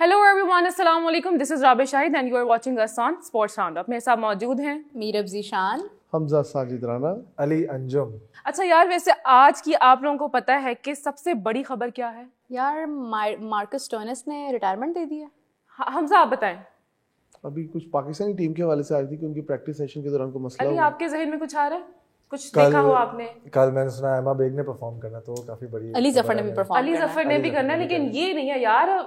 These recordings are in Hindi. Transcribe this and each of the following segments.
हेलो एवरीवन, अस्सलाम वालेकुम। This is Rabe Shahid and you are watching us on sports roundup. मेरे साथ मौजूद हैं मीरब जीशान, हमजा साजिद राना, अली अंजुम। अच्छा यार, वैसे आज की आप लोगों को पता है कि सबसे बड़ी खबर क्या है? यार मार्कस स्टोइनिस ने रिटायरमेंट दे दी है। हमजा आप बताएं। अभी कुछ पाकिस्तानी टीम के हवाले से आ रही थी कि उनकी प्रैक्टिस सेशन के दौरान को मसला अली, हुआ। आपके जहन में कुछ आ रहा है? कुछ देखा हो आपने? कल मैंने सुना एमा बेग ने परफॉर्म करना, तो काफी बड़ी अली जफर ने भी परफॉर्म अली जफर ने भी करना, लेकिन ये नहीं है यार।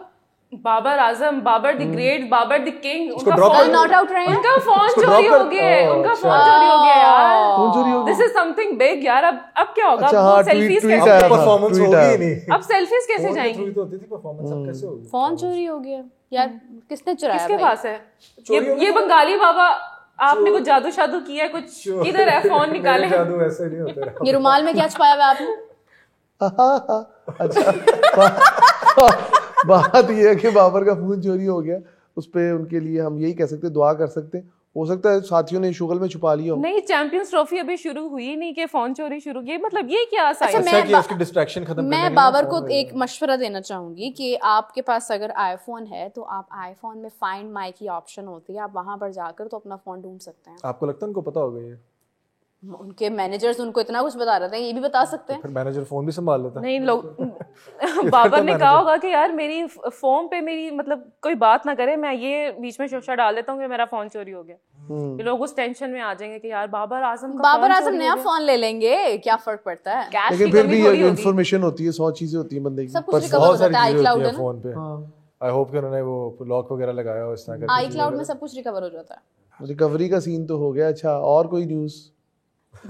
Babar Azam, Babar the great, Babar the king, उनका फोन नॉट आउट रहे हैं। उनका फोन चोरी हो गया है। उनका फोन चोरी हो गया यार। फोन चोरी हो गया। दिस इज समथिंग बिग यार। अब क्या होगा? अच्छा, हाँ, सेल्फीज ट्वीट कैसे? आया था, परफॉर्मेंस ट्वीट होगी आया। ही नहीं। अब सेल्फीज कैसे जाएंगी? थ्रू तो होती थी परफॉर्मेंस, अब कैसे होगी? फोन चोरी हो गया यार। किसने चुराया? किसके पास है ये बंगाली बाबा? आपने कुछ जादू शादू किया है? कुछ किधर है? फोन निकाले। जादू ऐसे नहीं होता। ये रुमाल में क्या छुपाया हुआ है आपने? अच्छा, बात ये है कि बाबर का फोन चोरी हो गया। उस पे उनके लिए हम यही कह सकते हैं, दुआ कर सकते हैं। हो सकता है साथियों ने शुगल में छुपा लिया हो। नहीं, चैंपियंस ट्रॉफी अभी शुरू हुई नहीं कि फोन चोरी शुरू की। मतलब ये क्या साइंस? अच्छा, कि उसकी डिस्ट्रैक्शन खत्म करने मैं के बाबर लिए को फोन एक मशवरा देना चाहूंगी कि आपके पास अगर आईफोन है तो आप आईफोन में फाइंड माई की ऑप्शन होती है, आप वहां पर जाकर तो अपना फोन ढूंढ सकते हैं। आपको लगता है उनको पता होगा ये? उनके मैनेजर्स उनको इतना कुछ बता रहे थे, ये भी बता सकते हैं। फिर मैनेजर फोन भी संभाल लेता। नहीं, लोग बाबर ने कहा होगा कि यार मेरी फोन पे मेरी मतलब कोई बात ना करे, मैं ये बीच में शोशा डाल देता हूँ कि मेरा फोन चोरी हो गया। ये लोग उस टेंशन में आ जाएंगे कि यार बाबर आजम नया फोन ले लेंगे, क्या फर्क पड़ता है? कैश लेकिन की फिर कमी भी थोड़ी होगी। इन्फॉर्मेशन होती है, 100 चीजें होती हैं बंदे की। सब कुछ रिकवर बहुत हो सारी जाता है। चीजें iCloud होती है है ना, फोन पे। आई होप कि उन्होंने वो लॉक वगैरह लगाया हो इस तरह का। iCloud में सब कुछ रिकवर हो जाता है। रिकवरी का सीन तो हो गया। अच्छा, और कोई न्यूज?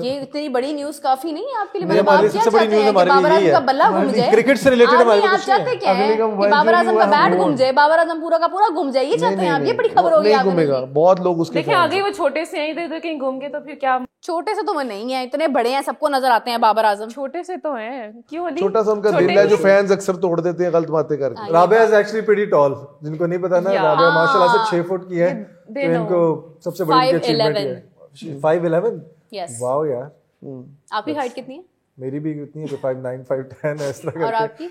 ये इतनी बड़ी न्यूज काफी नहीं है आपके लिए? नहीं, मतलब आप हमारी क्या सबसे बड़ी चाहते न्यूज़ हैं कि हमारे बाबर लिए आजम यही का है। बल्ला घूम जाए? क्रिकेट से रिलेटेड आप हमारे आप कुछ चाहते क्या अगले है का कि मोबाइल बाबर चोरी आजम हुआ का है, बैट हम घूम जाए, बाबर आजम पूरा का पूरा घूम जाए? ये चाहते हैं आप? ये बड़ी खबर होगी नहीं आपके घूमेगा। लिए। बहुत लोग उसके देखें, fans आगे वो छोटे से हैं, इधर उधर कहीं घूम के तो फिर क्या? छोटे से तो वो नहीं है, इतने बड़े हैं, सबको नजर आते हैं बाबर आजम। छोटे से तो हैं। क्यों अली? छोटा सा उनका दिल है जो फैंस अक्सर तोड़ देते हैं गलत बातें करके। Rabia is actually pretty tall. जिनको नहीं पता ना, राबिया माशाल्लाह से 6 फुट की है। तो इनको सबसे बड़ी अचीवमेंट है 5'11". यस। वाओ यार। आपकी हाइट कितनी है? मेरी भी इतनी है, 5'9", 5'10" इस तरह और करके। आपकी?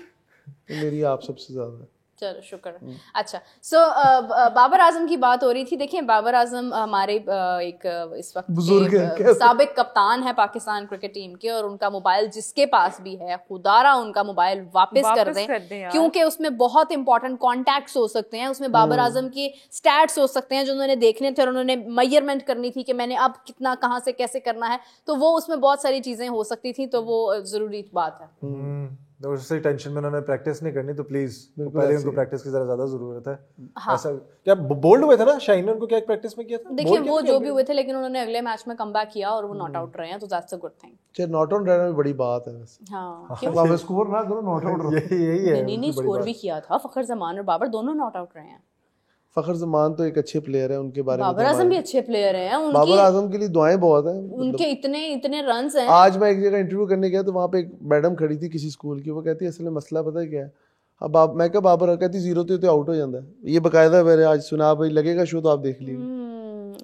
मेरी आप सबसे ज्यादा है। चलो शुक्र। अच्छा, सो बाबर आजम की बात हो रही थी। देखिए, बाबर आजम हमारे एक इस वक्त बुजुर्ग हैं, के साबिक कप्तान है पाकिस्तान क्रिकेट टीम के, और उनका मोबाइल जिसके पास भी है, खुदारा उनका मोबाइल वापस कर दें यार। क्योंकि उसमें बहुत इंपॉर्टेंट कॉन्टैक्ट्स हो सकते हैं। उसमें बाबर आजम के स्टैट्स हो सकते हैं जो उन्होंने देखने थे और उन्होंने मेजरमेंट करनी थी कि मैंने अब कितना कहाँ से कैसे करना है, तो वो उसमें बहुत सारी चीजें हो सकती थी, तो वो जरूरी बात है। तो उससे टेंशन में उन्होंने प्रैक्टिस नहीं करनी, तो प्लीज पहले उनको प्रैक्टिस की ज्यादा जरूरत है। हाँ। ऐसा क्या बोल्ड हुए थे ना शाहीन ने? उनको क्या प्रैक्टिस में किया था? देखिए, वो जो भी हुए थे, लेकिन उन्होंने अगले मैच में कमबैक किया और वो नॉट आउट रहे हैं, तो दैट्स अ गुड थिंग। चल, नॉट आउट रहना भी बड़ी बात है वैसे। हाँ, क्यों स्कोर ना करो, नॉट आउट रहो। यही है। नहीं, स्कोर भी किया था। फखर जमान और बाबर दोनों नॉट आउट रहे हैं। फखर जमान तो एक अच्छे प्लेयर है, उनके बारे में बाबर आजम भी अच्छे प्लेयर हैं। बाबर आजम के लिए दुआएं बहुत हैं। उनके इतने रन्स हैं। आज मैं एक जगह इंटरव्यू करने गया तो वहाँ पे एक मैडम खड़ी थी किसी स्कूल की। वो कहती है असल में मसला पता है क्या है? अब मैं क्या बाबर कहती 0 तो आउट हो जाता है। ये बकायदा मैंने आज सुना। भाई लगेगा शो तो आप देख लीजिए।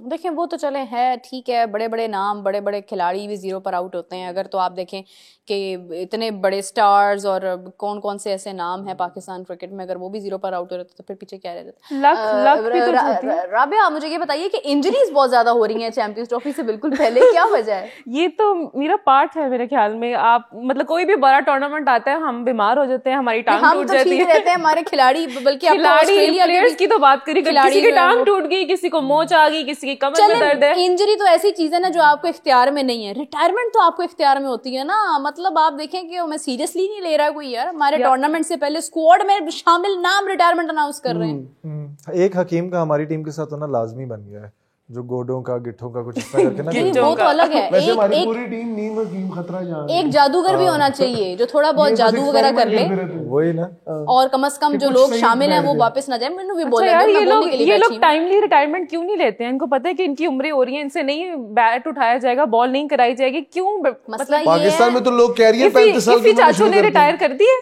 देखें, वो तो चले है, ठीक है, बड़े बड़े नाम, बड़े बड़े खिलाड़ी भी 0 पर आउट होते हैं। अगर तो आप देखें कि इतने बड़े स्टार्स और कौन कौन से ऐसे नाम हैं पाकिस्तान क्रिकेट में, अगर वो भी 0 पर आउट हो रहे तो फिर पीछे क्या रह जाता? राबिया, मुझे ये बताइए कि इंजरीज बहुत ज्यादा हो रही हैं चैंपियंस ट्रॉफी से बिल्कुल पहले, क्या वजह है? ये तो मेरा पार्ट है मेरे ख्याल में। आप मतलब कोई भी बड़ा टूर्नामेंट आता है, हम बीमार हो जाते हैं, हमारी टांग टूट जाती है। रहते हैं हमारे खिलाड़ी, बल्कि प्लेयर्स की तो बात करी, किसी की टांग टूट गई, किसी को मोच आ गई, किसी की कमर में दर्द है। इंजरी तो ऐसी चीज है ना जो आपको इख्तियार में नहीं है। रिटायरमेंट तो आपको इख्तियार में होती है ना। मतलब आप देखें कि मैं सीरियसली नहीं ले रहा कोई यार। हमारे टूर्नामेंट से पहले स्क्वाड में शामिल नाम रिटायरमेंट अनाउंस कर रहे हैं। एक हकीम का हमारी टीम के साथ होना लाजमी बन गया है, जो गोडों का गिट्ठों का कुछ इस तरह करके ना। वो तो अलग है। वैसे हमारी पूरी टीम नीम हकीम खतरा जान। एक जादूगर भी होना चाहिए जो थोड़ा बहुत जादू वगैरह कर ले, वही ना। और कम से कम जो लोग शामिल हैं वो वापस ना जाए। मैंने भी बोला यार, ये लोग टाइमली रिटायरमेंट क्यों नहीं लेते हैं? इनको पता है कि इनकी उम्रें हो रही हैं, इनसे नहीं बैट उठाया जाएगा, बॉल नहीं कराई जाएगी। क्यों? मसला पाकिस्तान में तो लोग कह रही है 35 साल की चाचू ने रिटायर कर दिए।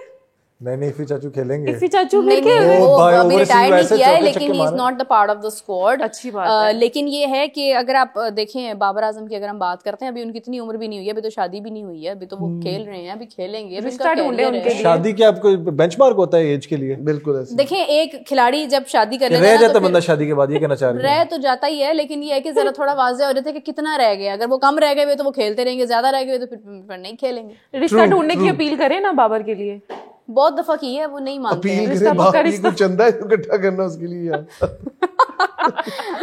नहीं इफी चाचू खेलेंगे। इफी चाचू नहीं खेलेंगे? वो भाई अभी overseas रिटायर नहीं वैसे किया है, चौके लेकिन छक्के ही इज मारे। Not the part of the squad. अच्छी बात है। लेकिन ये है कि अगर आप देखें बाबर आजम की अगर हम बात करते हैं, अभी उनकी इतनी उम्र भी नहीं हुई है, अभी तो शादी भी नहीं हुई है, अभी तो वो खेल रहे हैं, अभी खेलेंगे, अभी रिश्ता ढूंढे उनके लिए। शादी क्या आपको बेंचमार्क होता है एज के लिए? बिल्कुल ऐसे। देखें एक खिलाड़ी जब शादी कर रह लेता है जाता ना, तो बंदा फिर शादी के बाद, ये कहना चाह रही है? रह तो जाता ही है, लेकिन ये है कि जरा थोड़ा वाज़ेह हो रहे थे कि कितना रह गया। अगर वो कम रह गए तो वो खेलते रहेंगे, ज्यादा रह गए तो फिर नहीं खेलेंगे। रिश्ता ढूंढने की अपील करें ना बाबर के लिए। बहुत दफा की है, वो नहीं मानते हैं। अपील करें बाप की कुछ चंदा है इकट्ठा करना उसके लिए यार।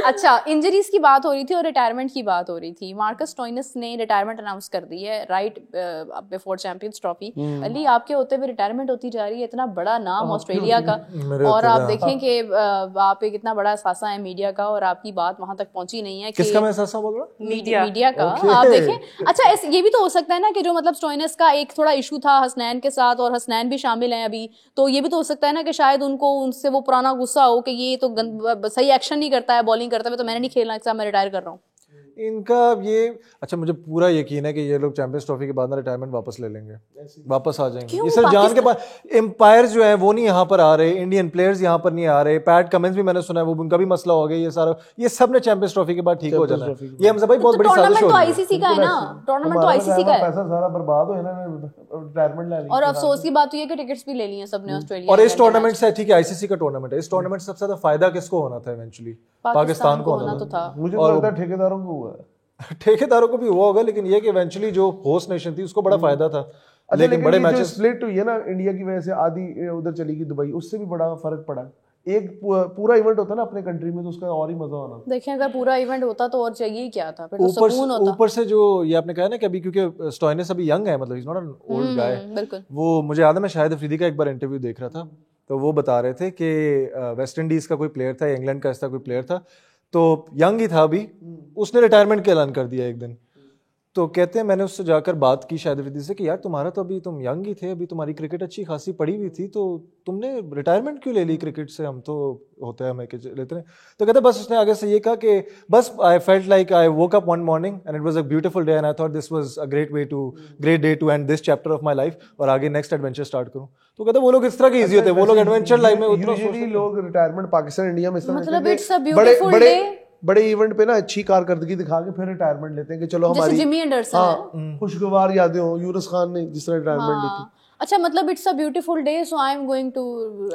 अच्छा, इंजरीज की बात हो रही थी और रिटायरमेंट की बात हो रही थी। मार्कस स्टोइनिस ने रिटायरमेंट अनाउंस कर दी है right before champions trophy. Ali, आपके होते हुए रिटायरमेंट होती जा रही है, इतना बड़ा नाम ऑस्ट्रेलिया का, और आप देखें कि आप एक इतना बड़ा सासा है मीडिया का और आपकी बात वहां तक पहुंची नहीं है। किसका मैं सासा बोल रहा? मीडिया का। आप देखें, अच्छा ये भी तो हो सकता है ना कि जो मतलब स्टोइनिस का एक थोड़ा इशू था हसनैन के साथ, और हसनैन भी शामिल हैं अभी, तो ये भी तो हो सकता है ना कि शायद उनको उनसे वो पुराना गुस्सा हो कि ये तो सही एक्शन नहीं करता है, बॉलिंग करता है, तो मैंने नहीं खेलना, इसका मैं रिटायर कर रहा हूँ। इनका ये अच्छा, मुझे पूरा यकीन है कि ये लोग चैंपियंस ट्रॉफी के बाद ना रिटायरमेंट वापस ले लेंगे, वापस आ जाएंगे। ये सर जान के बाद एम्पायर्स जो है वो नहीं यहाँ पर आ रहे, इंडियन प्लेयर्स यहाँ पर नहीं आ रहे। पैट कमिंस भी मैंने सुना है वो उनका भी मसला हो गया। ये सारा ये सब ने चैंपियंस ट्रॉफी के बाद ठीक हो जाना है। ये हमसे भाई बहुत बड़ी साजिश हो टूर्नामेंट तो रही है। आईसीसी का है ना, टूर्नामेंट तो आईसीसी का है। पैसा सारा बर्बाद हो ना, रिटायरमेंट ले ली। और अफसोस की बात हुई है कि टिकट्स भी ले लिए सबने ऑस्ट्रेलिया। और इस टूर्नामेंट से, ठीक है आईसीसी का टूर्नामेंट है, इस टूर्नामेंट से सबसे ज्यादा फायदा किसको होना था इवेंचुअली? पाकिस्तान को होना तो था। मुझे तो लगता है ठेकेदारों को हुआ है। ठेकेदारों को भी हुआ होगा, लेकिन ये कि इवेंचुअली जो होस्ट नेशन थी उसको बड़ा फायदा था। लेकिन बड़े मैचेस स्प्लिट हुई है ना इंडिया की वजह से, आधी उधर चली गई दुबई, उससे भी बड़ा फर्क पड़ा। एक पूरा इवेंट होता ना अपने कंट्री में तो उसका और ही मजा होना। देखें अगर पूरा इवेंट होता तो और चाहिए क्या था, फिर तो सुकून होता। ऊपर से जो ये आपने कहा ना कि अभी क्योंकि स्टोइनिस अभी यंग है, मतलब he is not an old guy. बिल्कुल। वो मुझे याद है, मैं शायद अफरीदी का एक बार इंटरव्यू देख रहा था, तो वो बता रहे थे कि वेस्ट इंडीज का कोई प्लेयर था, इंग्लैंड का ऐसा कोई प्लेयर था, तो यंग ही था अभी, उसने रिटायरमेंट का ऐलान कर दिया एक दिन। तो कहते हैं मैंने उससे जाकर बात की शायद अफरीदी से कि यार तुम्हारा तो अभी तुम यंग ही थे, अभी तुम्हारी क्रिकेट अच्छी खासी पड़ी हुई थी, तो तुमने रिटायरमेंट क्यों ले ली क्रिकेट से? हम तो होता है हमें लेते हैं। तो कहते बस उसने आगे से ये कहा कि बस I felt like I woke up one morning and it was a beautiful day and I thought this was a great day to end this chapter of my life, और आगे नेक्स्ट एडवेंचर स्टार्ट करूं। तो कहते वो लोग इस तरह के इजी होते हैं, वो लोग एडवेंचर लाइफ में उतना यूजुअली लोग रिटायरमेंट पाकिस्तान इंडिया में मतलब इट्स अ ब्यूटीफुल डे, बड़े इवेंट पे ना अच्छी कारकर्दगी दिखा के फिर रिटायरमेंट लेते हैं कि चलो हमारी जिमी एंडरसन है, खुशगवार यादें हो। यूनुस खान ने जिस तरह रिटायरमेंट ली थी। अच्छा मतलब it's a beautiful day so I am going to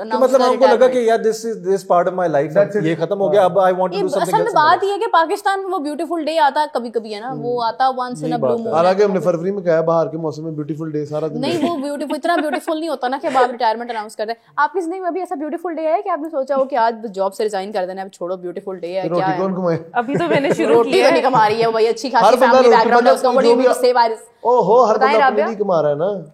announce. मतलब हमको लगा कि यार this part of my life ये खत्म हो गया, अब I want to do something else. असल में बात ये है कि पाकिस्तान में वो ब्यूटीफुल डे आता कभी-कभी है ना, वो आता once in a blue moon. हालांकि हमने फरवरी में कहा है बाहर के मौसम में ब्यूटीफुल डे सारा दिन। नहीं वो ब्यूटीफुल इतना ब्यूटीफुल नहीं होता ना कि आप रिटायरमेंट अनाउंस कर दें। आपकी जिंदगी में अभी ऐसा ब्यूटीफुल डे है कि आपने सोचा हो कि आज जॉब से रिजाइन कर देना है, अब छोड़ो ब्यूटीफुल डे है क्या है? कौन कमाए? अभी तो मैंने शुरू रोटी किया तो नहीं कमा रही है भाई, अच्छी खासी फैमिली बैकग्राउंड है उसका, what do you mean to say virus? ओहो हर बंदा अपने लिए कमा रहा है ना।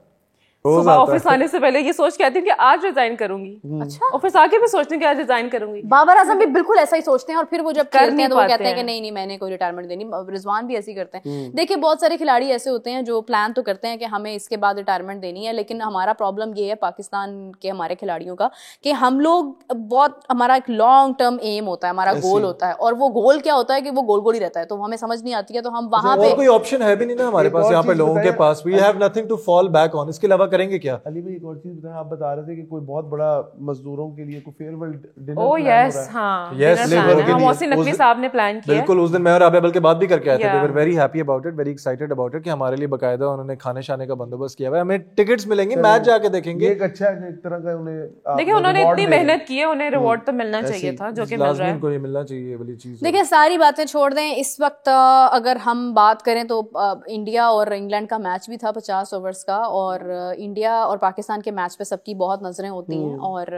सुबह ऑफिस आने से पहले ये सोच के आती हूँ कि आज रिजाइन करूंगी। अच्छा, ऑफिस आके भी सोचती हूँ कि आज रिजाइन करूंगी। बाबर आजम भी बिल्कुल ऐसा ही सोचते हैं और फिर वो जब खेलते हैं तो वो कहते हैं कि नहीं मैंने कोई रिटायरमेंट देनी। रिजवान भी ऐसी करते हैं। देखिए बहुत सारे खिलाड़ी ऐसे होते हैं जो प्लान तो करते हैं कि हमें इसके बाद रिटायरमेंट देनी है, लेकिन हमारा प्रॉब्लम ये है पाकिस्तान के हमारे खिलाड़ियों का कि हम लोग बहुत, हमारा एक लॉन्ग टर्म एम होता है, हमारा गोल होता है, और वो गोल क्या होता है कि वो गोल गोल ही रहता है, तो हमें समझ नहीं आती है, तो हम वहां पे कोई ऑप्शन है भी नहीं ना हमारे पास यहाँ पे लोगों के पास। We have nothing to fall back on, इसके अलावा करेंगे क्या? एक और चीज बताएं, आप बता रहे थे कि कोई बहुत बड़ा मजदूरों के लिए कोई फेयरवेल डिनर ओह यस, हां यस, मोहसिन नकवी साहब ने प्लान किया। बिल्कुल, उस दिन मैं और आबिया बल्कि बात भी करके आए थे। They were very happy about it, very excited about it कि हमारे लिए बकायदा उन्होंने खाने शाने का बंदोबस्त किया हुआ है, हमें टिकट्स मिलेंगे, मैच जाके देखेंगे। एक अच्छा है एक तरह का उन्हें देखिए उन्होंने इतनी मेहनत की है, उन्हें रिवॉर्ड तो मिलना चाहिए था, जो कि मिल रहा है। उनको ये मिलना चाहिए वाली चीज। देखिए सारी बातें छोड़ दें, इस वक्त अगर हम बात करें तो इंडिया और इंग्लैंड का मैच भी था 50 ओवर्स का, और इंडिया और पाकिस्तान के मैच पे सबकी बहुत नजरें होती हैं, और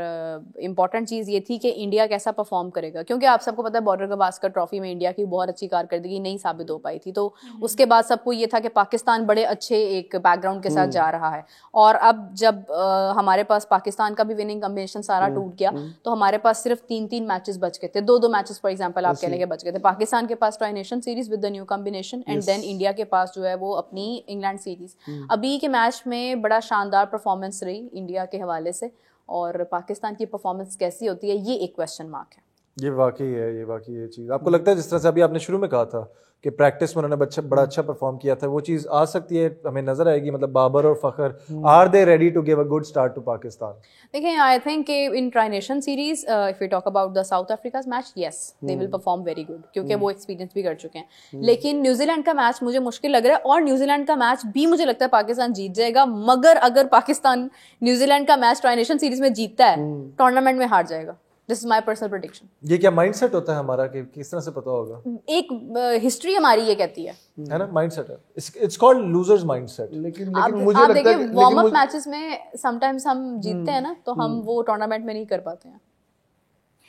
इम्पॉर्टेंट चीज़ ये थी कि इंडिया कैसा परफॉर्म करेगा, क्योंकि आप सबको पता है बॉर्डर गवास्कर ट्रॉफी में इंडिया की बहुत अच्छी कारकर्दगी नहीं साबित हो पाई थी, तो उसके बाद सबको ये था कि पाकिस्तान बड़े अच्छे एक बैकग्राउंड के साथ जा रहा है, और अब जब हमारे पास पाकिस्तान का भी विनिंग कॉम्बिनेशन सारा टूट गया, तो हमारे पास सिर्फ 3 मैचेस बच गए थे, 2 मैचेस फॉर एग्जांपल आप कह लेंगे बच गए थे। पाकिस्तान के पास tri nation series with the new combination, and then India के पास जो है वो अपनी इंग्लैंड सीरीज। अभी के मैच में बड़ा शानदार परफॉर्मेंस रही इंडिया के हवाले से, और पाकिस्तान की परफॉर्मेंस कैसी होती है ये एक क्वेश्चन मार्क है। ये वाकई ये चीज़ आपको लगता है जिस तरह से अभी आपने शुरू में कहा था कि प्रैक्टिस में उन्होंने बड़ा अच्छा परफॉर्म किया था, वो चीज़ आ सकती है, हमें नजर आएगी? मतलब बाबर और Fakhar, are they ready to give a good start to Pakistan? देखिए, I think in tri nation series if you talk about the South Africa's match, yes they will perform very good, क्योंकि वो एक्सपीरियंस भी कर चुके हैं। लेकिन न्यूजीलैंड का मैच मुझे मुश्किल लग रहा है, और न्यूजीलैंड का मैच भी मुझे लगता है पाकिस्तान जीत जाएगा, मगर अगर पाकिस्तान न्यूजीलैंड का मैच ट्राई नेशन सीरीज में जीतता है, टूर्नामेंट में हार जाएगा। This is my personal prediction. ये क्या माइंडसेट होता है हमारा कि किस तरह से पता होगा? एक हिस्ट्री हमारी ये कहती है ना, माइंडसेट है, इट्स कॉल्ड लूजर्स माइंडसेट। लेकिन मुझे आप देखिए वार्म अप मैचेस में समटाइम्स हम जीतते हैं ना, तो हम वो टूर्नामेंट में नहीं कर पाते हैं।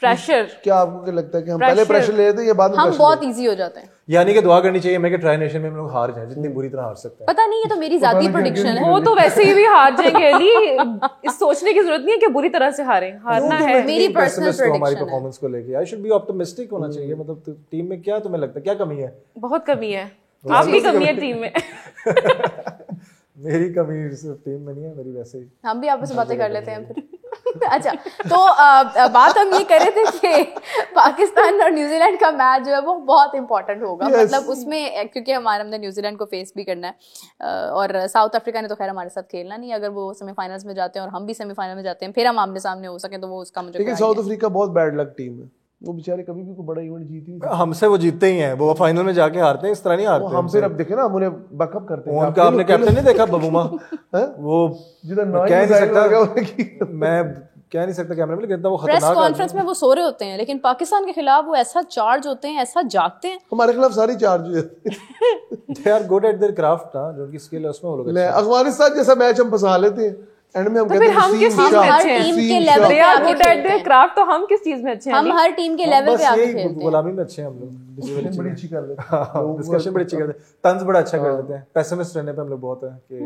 प्रेशर, क्या आपको क्या लगता है कि हम पहले प्रेशर ले लेते हैं या बाद में? हम बहुत इजी हो जाते हैं। यानी कि दुआ करनी चाहिए मैं कि ट्राई नेशन में हम लोग हार जाएं, जितनी बुरी तरह हार सकते हैं। पता नहीं, ये तो मेरी जाती प्रेडिक्शन है। वो तो वैसे ही भी हार जाएंगे अली, इस सोचने की जरूरत नहीं है कि बुरी तरह से हारें, हारना है। मेरी पर्सनल प्रेडिक्शन हमारी परफॉर्मेंस को लेके आई शुड बी ऑप्टिमिस्टिक होना चाहिए। मतलब टीम में क्या तुम्हें लगता है, क्या कमी है? बहुत कमी है, आपकी कमी है टीम में। मेरी कमी सिर्फ टीम में नहीं है, मेरी वैसे ही। हम भी आपस में बातें कर लेते हैं फिर। अच्छा, तो बात हम ये कर रहे थे कि पाकिस्तान और न्यूजीलैंड का मैच जो है वो बहुत इंपॉर्टेंट होगा। मतलब उसमें क्योंकि हमने न्यूजीलैंड को फेस भी करना है, और साउथ अफ्रीका ने तो खैर हमारे साथ खेलना नहीं। अगर वो सेमीफाइनल्स में जाते हैं और हम भी सेमीफाइनल में जाते हैं, फिर हम आमने सामने हो सके, तो वो उसका मुझे। लेकिन साउथ अफ्रीका बहुत बैड लक टीम है, वो बेचारे कभी भी कोई बड़ा इवेंट जीत ही नहीं। हमसे वो जीतते ही हैं, वो फाइनल में जाके हारते हैं, इस तरह नहीं हारते। हम फिर अब देखे ना, हम उन्हें बैकअप करते हैं। उनका आपने कैप्टन नहीं देखा बबूमा? वो जिधर कह नहीं सकता, मैं कह नहीं सकता कैमरे में, लेकिन वो प्रेस खतरनाक कॉन्फ्रेंस में वो सो रहे होते हैं, लेकिन पाकिस्तान के खिलाफ वो ऐसा चार्ज होते हैं, ऐसा जागते हैं। हमारे खिलाफ सारी चार्ज हुए। They are good at their craft ना, जो उनकी स्किल है उसमें वो लोग। अफगानिस्तान जैसा मैच हम फंसा लेते हैं, एंड में हम कहते हैं हम किस चीज में अच्छे हैं? टीम के लेवल पे आके खेलते हैं। क्राफ्ट तो हम किस चीज में अच्छे हैं? हम हर टीम के लेवल पे आके खेलते हैं। गुलामी में अच्छे हैं हम लोग, डिस्कशन बड़ी अच्छी कर लेते हैं, डिस्कशन बड़ी अच्छी करते हैं, तंज बड़ा अच्छा कर लेते हैं। पेसिमिस्ट रहने पे हम लोग बहुत है कि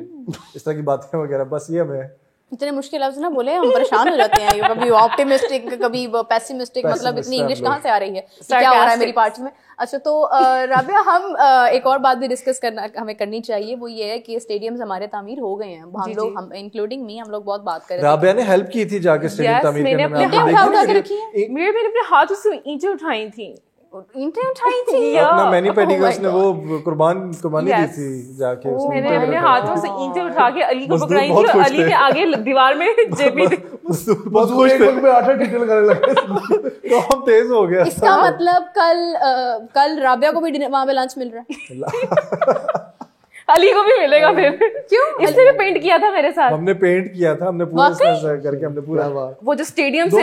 इस तरह की बातें वगैरह, बस ये हमें इतने मुश्किल लफ्ज ना बोले, हम परेशान हो जाते हैं। कभी ऑप्टिमिस्टिक, कभी पेसिमिस्टिक, मतलब इतनी इंग्लिश कहाँ से आ रही है? क्या हो रहा है मेरी पार्टी में? अच्छा, तो राबिया, हम एक और बात भी डिस्कस हमें करनी चाहिए, वो ये है कि स्टेडियम्स हमारे तामीर हो गए हैं। हम लोग, इंक्लूडिंग मी, हम लोग बहुत बात कर रहे हैं। राबिया ने हेल्प की थी जाके स्टेडियम तामीर करने में। मैंने अपने हाथों से ईंटें उठाई थी। ईंटें उठाई थी अपना मैनी पेडिगर्स ने वो कुर्बानी दी थी जाके। मैंने अपने हाथों से ईंटें उठा के अली को पकड़ाई थी, और अली ने आगे दीवार में जेबी बहुत खुश थे, में आटा टिकल करने लगे। तो हम तेज हो गया। इसका मतलब कल राबिया को भी वहां पे लंच मिल रहा है। अली को भी मिलेगा फिर। क्यों? इसने भी पेंट किया था मेरे साथ। हमने पेंट किया था, हमने पूरा करके हमने पूरा वो जो स्टेडियम से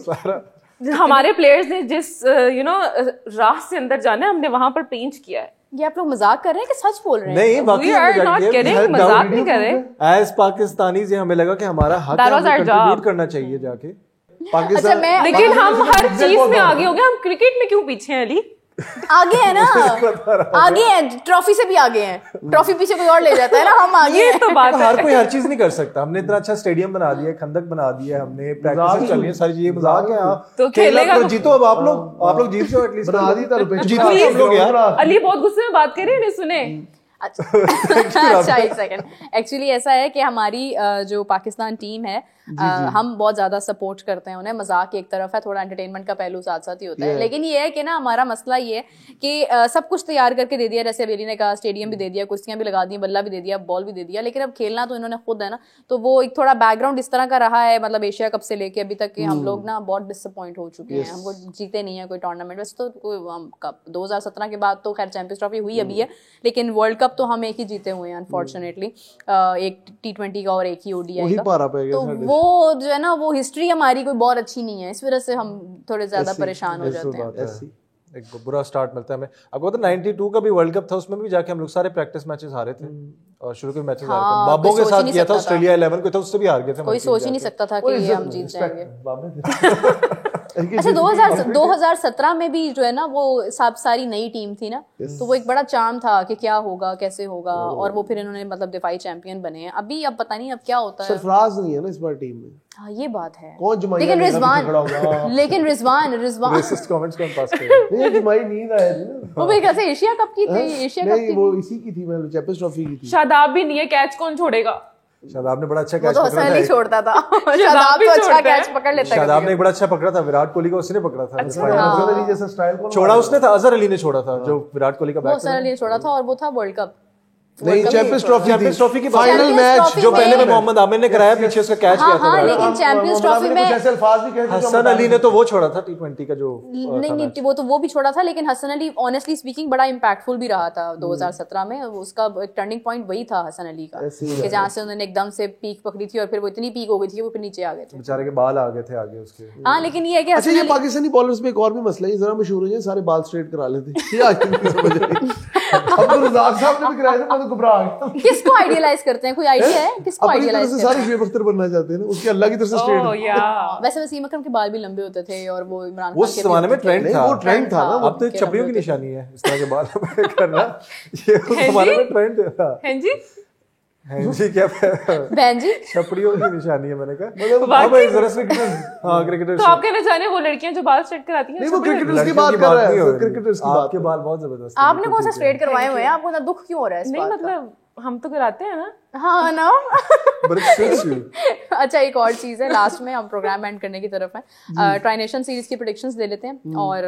सारा हमारे प्लेयर्स ने जिस राह से अंदर जाना है, हमने वहां पर पेंट किया है। ये आप लोग मजाक कर रहे हैं कि सच बोल रहे हैं? नहीं, We are not kidding, मजाक नहीं कर रहे। एज पाकिस्तानीज ये हमें लगा कि हमारा हक है, हमें कंट्रीब्यूट करना चाहिए जाके पाकिस्तान। लेकिन हम हर चीज में आगे हो गए, हम क्रिकेट में क्यों पीछे हैं अली? आगे है ना, आगे है, ट्रॉफी से भी आगे हैं। ट्रॉफी पीछे कोई और ले जाता है ना, हम आगे हैं। तो बात हर कोई हर चीज नहीं कर सकता। हमने इतना अच्छा स्टेडियम बना दिया, खंदक बना दिया, हमने प्रैक्टिस चल रही है, सारी चीजें मजाक है। तो खेलेगा तो जीतो, अब आप लोग जीत जाओ एटलीस्ट। बना दी था, जीतो हम लोग यार। अली बहुत गुस्से में बात कर रहे हैं, सुने। अच्छा, एक सेकंड। एक्चुअली ऐसा है कि हमारी जो पाकिस्तान टीम है, हम बहुत ज्यादा सपोर्ट करते हैं उन्हें। मजाक एक तरफ है, थोड़ा एंटरटेनमेंट का पहलू साथ साथ ही होता है। लेकिन ये है कि ना, हमारा मसला ये है कि सब कुछ तैयार करके दे दिया, जैसे अबेली ने कहा, स्टेडियम भी दे दिया, कुश्तियां भी लगा दी, बल्ला भी दे दिया, बॉल भी दे दिया, लेकिन अब खेलना तो इन्होंने खुद है ना। तो वो एक थोड़ा बैकग्राउंड इस तरह का रहा है, मतलब एशिया कप से लेके अभी तक कि हम लोग ना बहुत डिसअपॉइंट हो चुके हैं। हमको जीते नहीं है कोई टूर्नामेंट। वैसे तो कोई कप 2017 के बाद तो खैर चैंपियंस ट्रॉफी हुई अभी है, लेकिन वर्ल्ड कप तो हम एक ही जीते हुए हैं अनफॉर्चुनेटली। एक T20 का और एक ही ODI का। तो वो जो है ना, वो हिस्ट्री हमारी कोई बहुत अच्छी नहीं है, इस वजह से हम थोड़े ज्यादा परेशान हो जाते हैं। एक बुरा स्टार्ट मिलता है हमें। आपको पता 92 का भी वर्ल्ड कप था, उसमें भी जाके हम लोग सारे प्रैक्टिस मैचेस हारे थे, और शुरू के मैचेस हारे थे। बाबो के साथ किया था, ऑस्ट्रेलिया 11 को था, उससे भी हार गए थे। कोई सोच ही नहीं सकता था कि ये हम जीत जाएंगे। अच्छा, 2017 में भी जो है ना, वो सारी नई टीम थी ना, तो वो एक बड़ा चार्म था कि क्या होगा, कैसे होगा, और वो फिर इन्होंने मतलब दिफाई चैंपियन बने हैं। अभी अब पता नहीं अब क्या होता है। सरफराज नहीं है ना इस बार टीम में। हाँ, ये बात है। लेकिन रिजवान रेसिस्ट कमेंट्स कौन पास करे? नहीं, जुमाई नींद आया थी ना। वो भी कैसे एशिया कप की थी? एशिया कप नहीं, वो इसी की थी, मैं चैंपियंस ट्रॉफी की थी। शादाब भी नहीं है, कैच कौन छोड़ेगा? शादाब ने बड़ा अच्छा वो कैच तो पकड़ा हसन था अली छोड़ता था। शादाब भी तो अच्छा छोड़ता है। कैच पकड़ लेता है शादाब कभी ने एक बड़ा अच्छा पकड़ा था, विराट कोहली का उसने पकड़ा था इस फाइनल में। हसन अली जैसा स्टाइल कौन छोड़ा उसने था, अजहर अली ने छोड़ा था जो विराट कोहली का वो बैक हसन अली ने छोड़ा था, और वो था वर्ल्ड कप। नहीं, चैंपियंस ट्रॉफी की फाइनल Champions मैच Trophy जो में- पहले में मोहम्मद आमिर ने कराया, पीछे उसका कैच हाँ, गया था हाँ, विराट लेकिन कोहली। चैंपियंस ट्रॉफी में कुछ ऐसे अल्फाज भी कहे थे जो हसन अली ने तो वो छोड़ा था T20 का जो नहीं नहीं, वो भी छोड़ा था, लेकिन हसन अली ऑनेस्टली स्पीकिंग बड़ा इम्पैक्टफुल भी रहा था 2017 में। उसका एक टर्निंग पॉइंट वही था हसन अली का, कि जहाँ से उन्होंने एकदम से पीक पकड़ी थी और फिर वो इतनी पीक हो गई थी कि वो फिर नीचे आ गए थे। बेचारे के बाल आ गए थे आगे उसके। हाँ, लेकिन ये है कि अच्छा, हसन ये अली पाकिस्तानी बॉलर्स में एक और भी मसला है, ये जरा मशहूर हो जाए, सारे बाल स्ट्रेट करा लेते हैं। ये आज नहीं समझ रही। अब तो रज़ाक साहब ने भी कराया था, मैं तो घबरा गया। किसको आइडियलाइज करते हैं? कोई आइडिया है किसको अपनी तरफ आइडियलाइज से करते सारे शुएब अख्तर बनना चाहते हैं ना, उसके अल्लाह की तरफ से स्ट्रेट। ओह या हैं? वैसे वसीम अकरम के बाल भी लंबे होते थे और वो इमरान खान उस के भी जमाने में होते थे। ट्रेंड नहीं, था, वो ट्रेंड था ना, अब तो छपरियों की निशानी है इस तरह के बाल करना। ये उस जमाने में ट्रेंड था। हैं जी हैं जी क्या बहन जी, छपरियों की निशानी है, मैंने कहा। वाकई? अब जरा से हाँ क्रिकेटर तो आप कहना चाह रहे हैं वो लड़कियां जो बाल स्ट्रेट कराती हैं नहीं, वो छपरी होती क्रिकेटर्स की लड़कियों बात की कर रहा नहीं हो है, रही। क्रिकेटर्स की बात। आपके बाल बहुत जबरदस्त हैं, आपने बिल्कुल कौन सा ठीक है। स्ट्रेट करवाए हुए हैं? आपको ना दुख क्यों हो रहा है इस नहीं बात का? मतलब हम तो कराते हैं ना। हाँ ना। But it suits you. अच्छा, एक और चीज है, लास्ट में हम प्रोग्राम एंड करने की तरफ है। ट्राइनेशन सीरीज की प्रेडिक्शंस ले लेते हैं, और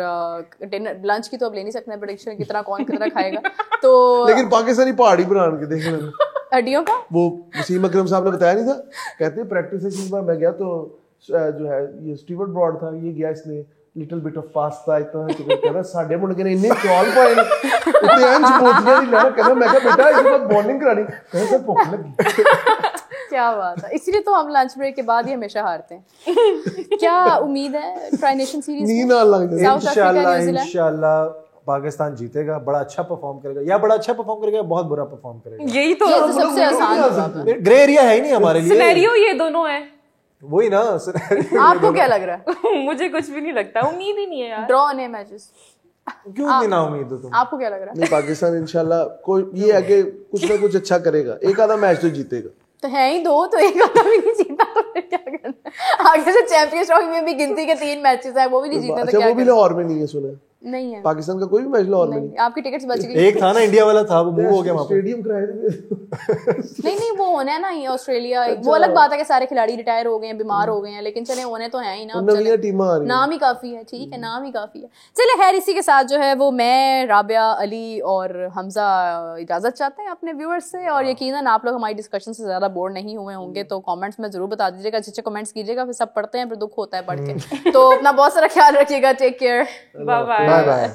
डिनर लंच की तो अब ले नहीं सकते प्रेडिक्शन, कितना कौन कितना खाएगा। तो लेकिन पाकिस्तानी पहाड़ी बनान के देख लेना। हड्डियों का वो वसीम अकरम साहब ने बताया नहीं था, कहते हैं प्रैक्टिस से एक बार मैं गया तो जो है ये स्टीवर्ट ब्रॉड था, ये गया, इसने लिटिल बिट ऑफ पास्ता इतना चिकन कह रहा, साडे मुंडे ने इन्ने चौल पाए ने इतने इंच पोतियां नहीं लेना, कहना मैं कहा बेटा इसके बाद बॉलिंग करानी, कहना सर भूख लगी। क्या बात है, इसीलिए तो हम लंच ब्रेक के बाद ही हमेशा हारते हैं। क्या उम्मीद है ट्राइनेशन सीरीज नींद आने लग जाती है। साउथ अफ्रीका, इंशाल्लाह न्यूजीलैंड? इंशाल्लाह पाकिस्तान जीतेगा, बड़ा अच्छा परफॉर्म करेगा, या बड़ा अच्छा परफॉर्म करेगा या बहुत बुरा परफॉर्म करेगा। यही तो ये तो सबसे आसान जवाब है। ग्रे एरिया है ही नहीं हमारे लिए। सिनेरियो ये दोनों है। वही ना scenario। आपको क्या लग रहा है? मुझे कुछ भी नहीं लगता, उम्मीद ही नहीं है यार। ड्रॉ ने मैचेस, क्यों नहीं ना उम्मीद हो तुम? आपको क्या लग रहा है? नहीं, पाकिस्तान इंशाल्लाह कोई ये है कि कुछ ना कुछ अच्छा करेगा, एक आधा मैच तो जीतेगा। तो है ही दो, तो एक आधा भी नहीं जीता तो फिर क्या करना है? आगे से चैंपियंस ट्रॉफी में भी गिनती के 3 मैचेस है, वो भी नहीं जीतना तो अच्छा, क्या वो भी करना? लाहौर में नहीं है, सुना है? नहीं है, पाकिस्तान का कोई भी मैच लाहौर में नहीं। नहीं, आपकी टिकट्स बच गई। एक था ना इंडिया वाला था, वो मूव हो गया वहां पे। स्टेडियम किराए थे। नहीं, वो होना है ना, ये ऑस्ट्रेलिया, वो अलग बात है कि सारे खिलाड़ी रिटायर हो गए हैं, बीमार हो गए हैं, लेकिन चले होने तो हैं ही ना। अब चले, नवीं टीम आ रही है। नाम ही काफी है, ठीक है, नाम ही काफी है। चले खैर, इसी के साथ जो है वो मैं, राबिया, अली और हमजा इजाजत चाहते हैं अपने व्यूअर्स से, और यकीनन आप लोग हमारी डिस्कशन से ज्यादा बोर नहीं हुए होंगे, तो कमेंट्स में जरूर बता दीजिएगा, अच्छे कमेंट्स कीजिएगा, फिर सब पढ़ते हैं फिर दुख होता है पढ़ के। तो अपना बहुत सारा ख्याल रखिएगा, take care, bye bye bye.